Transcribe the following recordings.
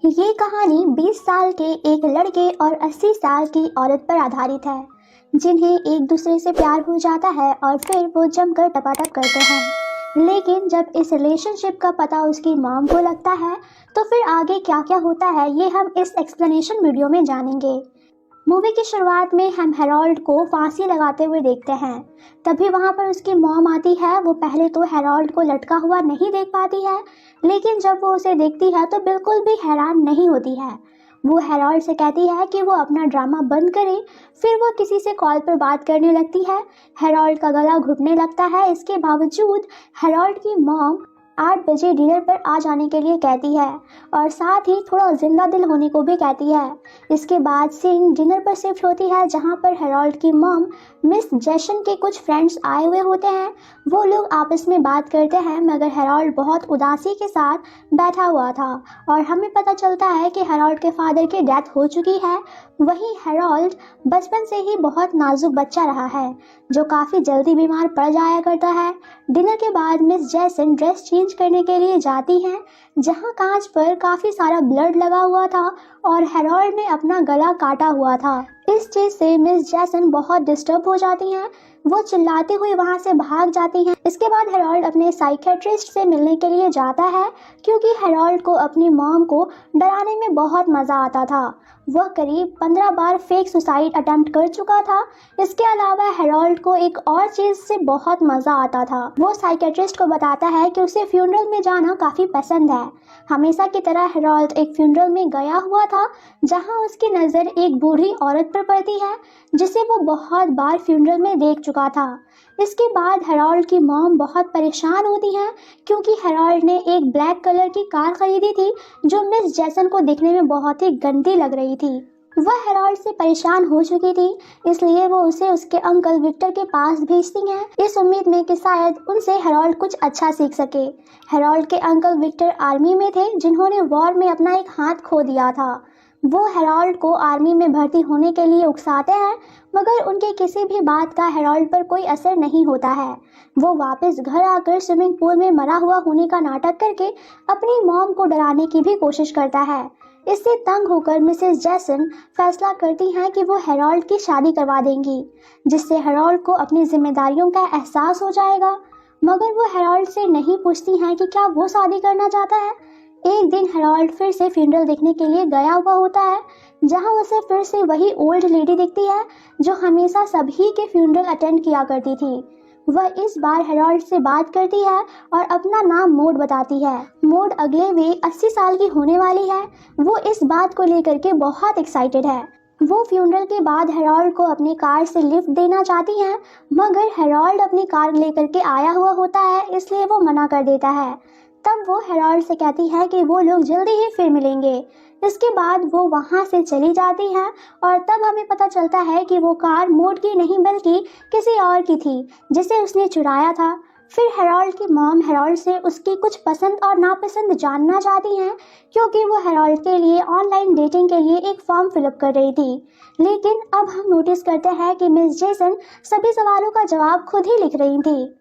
ये कहानी 20 साल के एक लड़के और 80 साल की औरत पर आधारित है, जिन्हें एक दूसरे से प्यार हो जाता है और फिर वो जमकर टपाटप करते हैं। लेकिन जब इस रिलेशनशिप का पता उसकी मॉम को लगता है, तो फिर आगे क्या क्या होता है ये हम इस एक्सप्लेनेशन वीडियो में जानेंगे। मूवी की शुरुआत में हम हेरोल्ड को फांसी लगाते हुए देखते हैं। तभी वहां पर उसकी मॉम आती है। वो पहले तो हेरोल्ड को लटका हुआ नहीं देख पाती है, लेकिन जब वो उसे देखती है तो बिल्कुल भी हैरान नहीं होती है। वो हेरोल्ड से कहती है कि वो अपना ड्रामा बंद करे। फिर वो किसी से कॉल पर बात करने लगती है। हेरोल्ड का गला घुटने लगता है। इसके बावजूद हेरोल्ड की मॉम 8 बजे डिनर पर आ जाने के लिए कहती है और साथ ही थोड़ा जिंदा दिल होने को भी कहती है। इसके बाद सीन डिनर पर शिफ्ट होती है, जहां पर हेरोल्ड की मॉम मिस जैसन के कुछ फ्रेंड्स आए हुए होते हैं। वो लोग आपस में बात करते हैं, मगर हेरोल्ड बहुत उदासी के साथ बैठा हुआ था और हमें पता चलता है कि हेरोल्ड के फादर की डेथ हो चुकी है। वहीं हेरोल्ड बचपन से ही बहुत नाजुक बच्चा रहा है, जो काफ़ी जल्दी बीमार पड़ जाया करता है। डिनर के बाद मिस जैसन ड्रेस चेंज करने के लिए जाती हैं, जहां कांच पर काफ़ी सारा ब्लड लगा हुआ था और हेरोल्ड ने अपना गला काटा हुआ था। इस चीज़ से मिस जैसन बहुत डिस्टर्ब हो जाती हैं। वो चिल्लाती हुई वहां से भाग जाती हैं। इसके बाद हेरोल्ड अपने साइकियाट्रिस्ट से मिलने के लिए जाता है, क्योंकि हेरोल्ड को अपनी मॉम को डराने में बहुत मज़ा आता था। वह करीब 15 बार फेक सुसाइड अटेम्प्ट कर चुका था। इसके अलावा हेरोल्ड को एक और चीज़ से बहुत मज़ा आता था। वो साइकियाट्रिस्ट को बताता है कि उसे फ्यूनरल में जाना काफ़ी पसंद है। हमेशा की तरह हेरोल्ड एक फ्यूनरल में गया हुआ था, जहां उसकी नज़र एक बूढ़ी औरत पर पड़ती है, जिसे वो बहुत बार फ्यूनरल में देख चुका था। इसके बाद हेरोल्ड की मॉम बहुत परेशान होती हैं, क्योंकि हेरोल्ड ने एक ब्लैक कलर की कार खरीदी थी, जो मिस जैसन को दिखने में बहुत ही गंदी लग रही थी। वह हेरोल्ड से परेशान हो चुकी थी, इसलिए वो उसे उसके अंकल विक्टर के पास भेजती हैं, इस उम्मीद में कि शायद उनसे हेरोल्ड कुछ अच्छा सीख सके। हेरोल्ड के अंकल विक्टर आर्मी में थे, जिन्होंने वॉर में अपना एक हाथ खो दिया था। वो हेरोल्ड को आर्मी में भर्ती होने के लिए उकसाते हैं, मगर उनके किसी भी बात का हेरोल्ड पर कोई असर नहीं होता है। वो वापस घर आकर स्विमिंग पूल में मरा हुआ होने का नाटक करके अपनी मॉम को डराने की भी कोशिश करता है। इससे तंग होकर मिसेस जैसन फैसला करती हैं कि वो हेरोल्ड की शादी करवा देंगी, जिससे हेरोल्ड को अपनी जिम्मेदारियों का एहसास हो जाएगा। मगर वो हेरोल्ड से नहीं पूछती हैं कि क्या वो शादी करना चाहता है। एक दिन हेरोल्ड फिर से फ्यूनरल देखने के लिए गया हुआ होता है, जहां उसे फिर से वही ओल्ड लेडी दिखती है, जो हमेशा सभी के फ्यूनरल अटेंड किया करती थी। वह इस बार हेरोल्ड से बात करती है और अपना नाम मोड बताती है। मोड अगले वे 80 साल की होने वाली है। वो इस बात को लेकर के बहुत एक्साइटेड है। वो फ्यूनरल के बाद हेरोल्ड को अपनी कार से लिफ्ट देना चाहती हैं, मगर हेरोल्ड अपनी कार लेकर के आया हुआ होता है, इसलिए वो मना कर देता है। तब वो हेरोल्ड से कहती है कि वो लोग जल्दी ही फिर मिलेंगे। इसके बाद वो वहां से चली जाती है और तब हमें पता चलता है कि वो कार मोड की नहीं बल्कि किसी और की थी, जिसे उसने चुराया था। फिर हेरोल्ड की मॉम हेरोल्ड से उसकी कुछ पसंद और नापसंद जानना चाहती हैं, क्योंकि वो हेरोल्ड के लिए ऑनलाइन डेटिंग के लिए एक फॉर्म फिलअप कर रही थी। लेकिन अब हम नोटिस करते हैं कि मिस जैसन सभी सवालों का जवाब खुद ही लिख रही थी।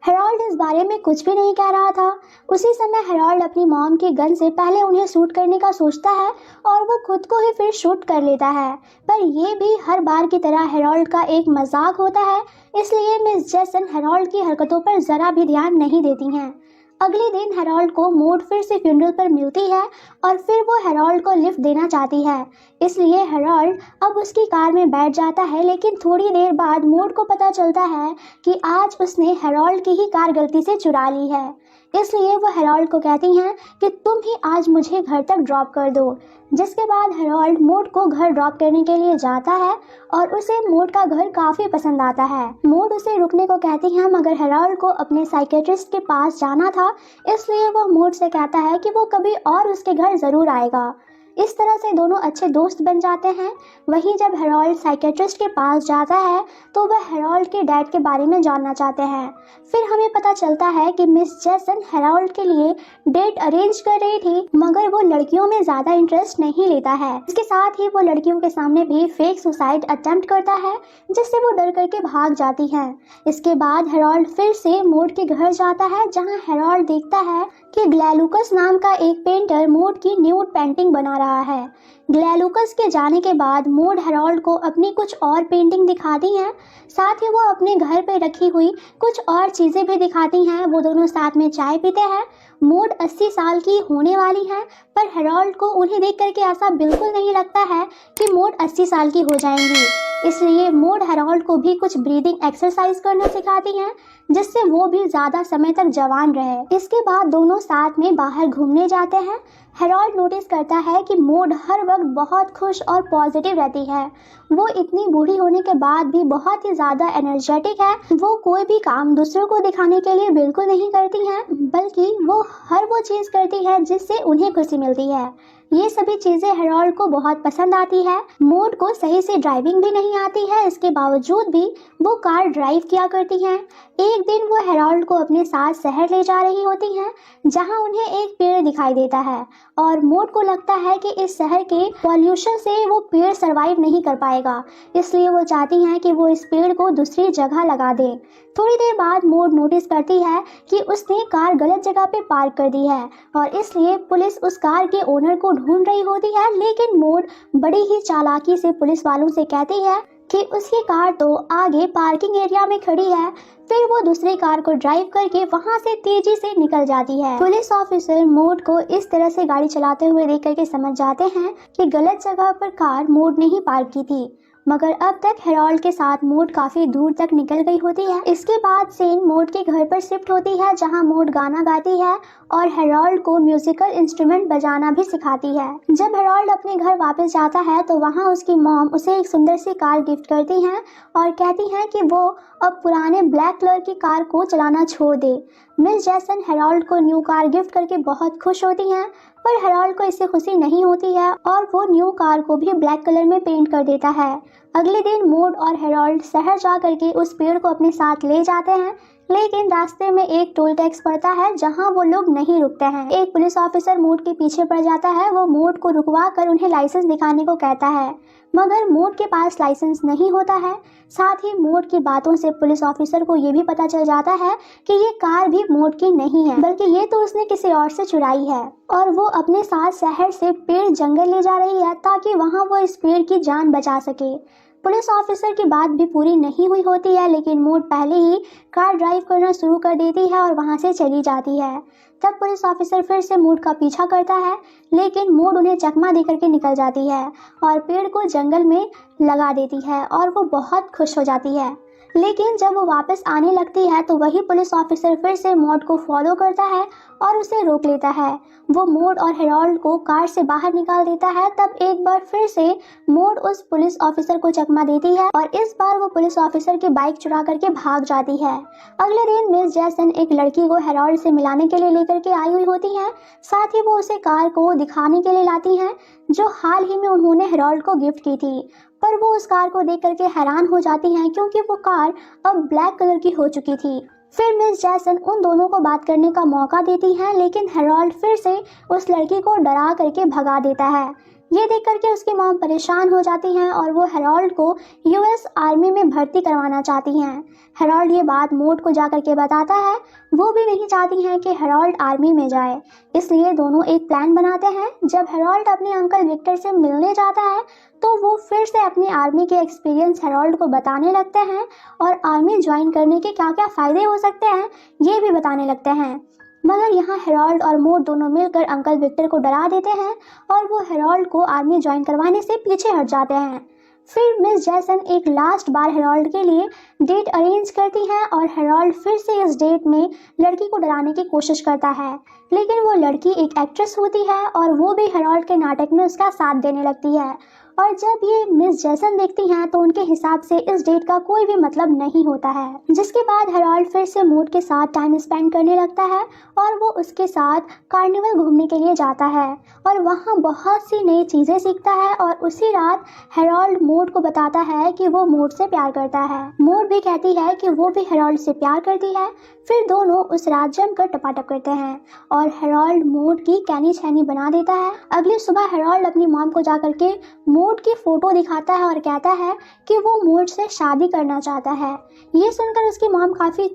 हेरोल्ड इस बारे में कुछ भी नहीं कह रहा था। उसी समय हेरोल्ड अपनी मॉम की गन से पहले उन्हें शूट करने का सोचता है और वो खुद को ही फिर शूट कर लेता है, पर ये भी हर बार की तरह हेरोल्ड का एक मजाक होता है, इसलिए मिस जैसन हेरोल्ड की हरकतों पर जरा भी ध्यान नहीं देती हैं। अगले दिन हेरोल्ड को मोड फिर से फ्यूनरल पर मिलती है और फिर वो हेरोल्ड को लिफ्ट देना चाहती है, इसलिए हेरोल्ड अब उसकी कार में बैठ जाता है। लेकिन थोड़ी देर बाद मोड को पता चलता है कि आज उसने हेरोल्ड की ही कार गलती से चुरा ली है, इसलिए वो हेरोल्ड को कहती हैं कि तुम ही आज मुझे घर तक ड्रॉप कर दो। जिसके बाद हेरोल्ड मोड को घर ड्रॉप करने के लिए जाता है और उसे मोड का घर काफी पसंद आता है। मोड उसे रुकने को कहती है, मगर हेरोल्ड को अपने साइकियाट्रिस्ट के पास जाना था, इसलिए वो मोड से कहता है कि वो कभी और उसके घर जरूर आएगा। इस तरह से दोनों अच्छे दोस्त बन जाते हैं। वहीं जब हेरोल्ड साइकेट्रिस्ट के पास जाता है तो वह हेरोल्ड के डैड के बारे में जानना चाहते हैं। फिर हमें पता चलता है कि मिस जैसन हेरोल्ड के लिए डेट अरेंज कर रही थी, मगर वो लड़कियों में ज्यादा इंटरेस्ट नहीं लेता है। इसके साथ ही वो लड़कियों के सामने भी फेक सुसाइड अटेम्प्ट करता है, जिससे वो डर करके भाग जाती है। इसके बाद हेरोल्ड फिर से मॉड के घर जाता है, जहाँ हेरोल्ड देखता है कि ग्लैलुकस नाम का एक पेंटर मॉड की न्यूड पेंटिंग बना रहा है। ग्लैलुकस के जाने के बाद मॉड हेरोल्ड को अपनी कुछ और पेंटिंग दिखाती हैं, साथ ही वो अपने घर पे रखी हुई कुछ और चीजें भी दिखाती हैं। वो दोनों साथ में चाय पीते हैं। मॉड 80 साल की होने वाली है, पर हेरोल्ड को उन्हें देख करके ऐसा बिल्कुल नहीं लगता है कि मॉड 80 साल की हो जाएंगी। इसलिए मॉड हेरोल्ड को भी कुछ ब्रीदिंग एक्सरसाइज करना सिखाती हैं, जिससे वो भी ज्यादा समय तक जवान रहे। इसके बाद दोनों साथ में बाहर घूमने जाते हैं। हेरोल्ड नोटिस करता है कि मॉड हर वक्त बहुत खुश और पॉजिटिव रहती है। वो इतनी बूढ़ी होने के बाद भी बहुत ही ज्यादा एनर्जेटिक है। वो कोई भी काम दूसरों को दिखाने के लिए बिल्कुल नहीं करती हैं, बल्कि वो हर वो चीज करती है जिससे उन्हें खुशी मिलती है। ये सभी चीजें हेरोल्ड को बहुत पसंद आती है। मॉड को सही से ड्राइविंग भी नहीं आती है, इसके बावजूद भी वो कार ड्राइव किया करती हैं। एक दिन वो हेरोल्ड को अपने साथ शहर ले जा रही होती हैं, जहां उन्हें एक पेड़ दिखाई देता है और मॉड को लगता है कि इस शहर के पॉल्यूशन से वो पेड़ सरवाइव नहीं कर पाएगा। इसलिए वो चाहती हैं कि वो इस पेड़ को दूसरी जगह लगा दे। थोड़ी देर बाद मॉड नोटिस करती है कि उसने कार गलत जगह पे पार्क कर दी है और इसलिए पुलिस उस कार के ओनर को ढूंढ रही होती है। लेकिन मॉड बड़ी ही चालाकी से पुलिस वालों से कहती है कि उसकी कार तो आगे पार्किंग एरिया में खड़ी है। फिर वो दूसरी कार को ड्राइव करके वहां से तेजी से निकल जाती है। पुलिस ऑफिसर मॉड को इस तरह से गाड़ी चलाते हुए देख करके समझ जाते हैं कि गलत जगह पर कार मॉड ने ही पार्क की थी, मगर अब तक हेरोल्ड के साथ मॉड काफी दूर तक निकल गई होती है। इसके बाद सीन मॉड के घर पर शिफ्ट होती है, जहां मॉड गाना गाती है और हेरोल्ड को म्यूजिकल इंस्ट्रूमेंट बजाना भी सिखाती है। जब हेरोल्ड अपने घर वापस जाता है तो वहां उसकी मॉम उसे एक सुंदर सी कार गिफ्ट करती हैं और कहती हैं कि वो अब पुराने ब्लैक कलर की कार को चलाना छोड़ दे। मिस जैसन हेरोल्ड को न्यू कार गिफ्ट करके बहुत खुश होती हैं, पर हेरोल्ड को इससे खुशी नहीं होती है और वो न्यू कार को भी ब्लैक कलर में पेंट कर देता है। अगले दिन मॉड और हेरोल्ड शहर जा करके उस पेड़ को अपने साथ ले जाते हैं, लेकिन रास्ते में एक टोल टैक्स पड़ता है जहां वो लोग नहीं रुकते हैं। एक पुलिस ऑफिसर मॉड के पीछे पड़ जाता है। वो मॉड को रुकवा कर उन्हें लाइसेंस दिखाने को कहता है, मगर मॉड के पास लाइसेंस नहीं होता है। साथ ही मॉड की बातों से पुलिस ऑफिसर को ये भी पता चल जाता है कि ये कार भी मॉड की नहीं है, बल्कि ये तो उसने किसी और से चुराई है और वो अपने साथ शहर से पेड़ जंगल ले जा रही है ताकि वहाँ वो इस पेड़ की जान बचा सके। पुलिस ऑफिसर की बात भी पूरी नहीं हुई होती है, लेकिन मॉड पहले ही कार ड्राइव करना शुरू कर देती है और वहां से चली जाती है। तब पुलिस ऑफिसर फिर से मॉड का पीछा करता है, लेकिन मॉड उन्हें चकमा दे करके निकल जाती है और पेड़ को जंगल में लगा देती है और वो बहुत खुश हो जाती है। लेकिन जब वो वापस आने लगती है तो वही पुलिस ऑफिसर फिर से मॉड को फॉलो करता है और उसे रोक लेता है। वो मॉड और हेरोल्ड को कार से बाहर निकाल देता है। तब एक बार फिर से मॉड उस पुलिस ऑफिसर को चकमा देती है और इस बार वो पुलिस ऑफिसर की बाइक चुरा करके भाग जाती है। अगले दिन मिस जैसन एक लड़की को हेरोल्ड से मिलाने के लिए लेकर के आई हुई होती है। साथ ही वो उसे कार को दिखाने के लिए लाती हैं, जो हाल ही में उन्होंने हेरोल्ड को गिफ्ट की थी। पर वो उस कार को देख करके हैरान हो जाती हैं, क्योंकि वो कार अब ब्लैक कलर की हो चुकी थी। फिर मिस जैसन उन दोनों को बात करने का मौका देती हैं, लेकिन हेरोल्ड फिर से उस लड़की को डरा करके भगा देता है। ये देख करके उसकी मॉम परेशान हो जाती हैं और वो हेरोल्ड को यूएस आर्मी में भर्ती करवाना चाहती हैं। हेरोल्ड ये बात मॉड को जा करके बताता है। वो भी नहीं चाहती हैं कि हेरोल्ड आर्मी में जाए, इसलिए दोनों एक प्लान बनाते हैं। जब हेरोल्ड अपने अंकल विक्टर से मिलने जाता है तो वो फिर से अपने आर्मी के एक्सपीरियंस हेरोल्ड को बताने लगते हैं और आर्मी ज्वाइन करने के क्या क्या फ़ायदे हो सकते हैं ये भी बताने लगते हैं। मगर यहाँ हेरोल्ड और मॉड दोनों मिलकर अंकल विक्टर को डरा देते हैं और वो हेरोल्ड को आर्मी ज्वाइन करवाने से पीछे हट जाते हैं। फिर मिस जैसन एक लास्ट बार हेरोल्ड के लिए डेट अरेंज करती हैं और हेरोल्ड फिर से इस डेट में लड़की को डराने की कोशिश करता है, लेकिन वो लड़की एक एक्ट्रेस होती है और वो भी हेरोल्ड के नाटक में उसका साथ देने लगती है और जब ये मिस जैसन देखती हैं तो उनके हिसाब से इस डेट का कोई भी मतलब नहीं होता है। जिसके बाद हेरोल्ड फिर से मूड के साथ टाइम स्पेंड करने लगता है और वो उसके साथ कार्निवल घूमने के लिए जाता है और वहाँ बहुत सी नई चीजें सीखता है। और उसी रात हेरोल्ड मूड को बताता है कि वो मूड से प्यार करता है। मूड भी कहती है कि वो भी हेरोल्ड से प्यार करती है। फिर दोनों उस रात जमकर टपाटप करते हैं और हेरोल्ड मूड की कैनी छैनी बना देता है। अगली सुबह हेरोल्ड अपनी मॉम को जाकर के मूड की फोटो दिखाता है और कहता है कि वो मूड से शादी करना चाहता है। ये सुनकर उसकी मॉम काफी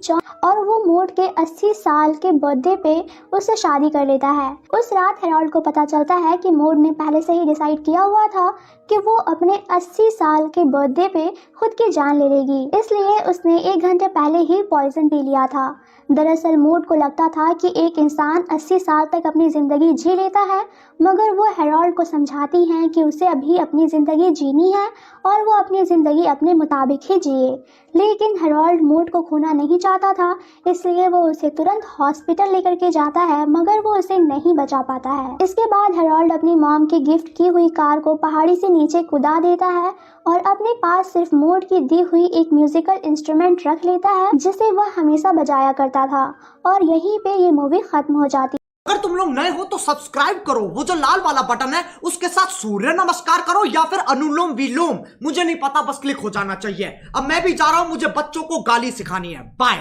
और वो मूड के 80 साल के बर्थडे पे उससे शादी कर लेता है। उस रात हेरोल्ड को पता चलता है कि मूड ने पहले से ही डिसाइड किया हुआ था कि वो अपने 80 साल के बर्थडे पे खुद की जान ले लेगी, इसलिए उसने 1 घंटे पहले ही पॉइजन पी लिया था। दरअसल मूड को लगता था कि एक इंसान 80 साल तक अपनी जिंदगी जी लेता है, मगर वो हेरोल्ड को समझाती हैं कि उसे अभी अपनी जिंदगी जीनी है और वो अपनी जिंदगी अपने मुताबिक ही जिए। लेकिन हेरोल्ड मूड को खोना नहीं चाहता था, इसलिए वो उसे तुरंत हॉस्पिटल लेकर के जाता है, मगर वो उसे नहीं बचा पाता है। इसके बाद हेरोल्ड अपनी मॉम की गिफ्ट की हुई कार को पहाड़ी से नीचे कूदा देता है और अपने पास सिर्फ मूड की दी हुई एक म्यूजिकल इंस्ट्रूमेंट रख लेता है जिसे वह हमेशा बजाया करता था। और यहीं पे ये मूवी खत्म हो जाती। अगर तुम लोग नए हो तो सब्सक्राइब करो, वो जो लाल वाला बटन है उसके साथ सूर्य नमस्कार करो या फिर अनुलोम विलोम, मुझे नहीं पता, बस क्लिक हो जाना चाहिए। अब मैं भी जा रहा हूं, मुझे बच्चों को गाली सिखानी है। बाय।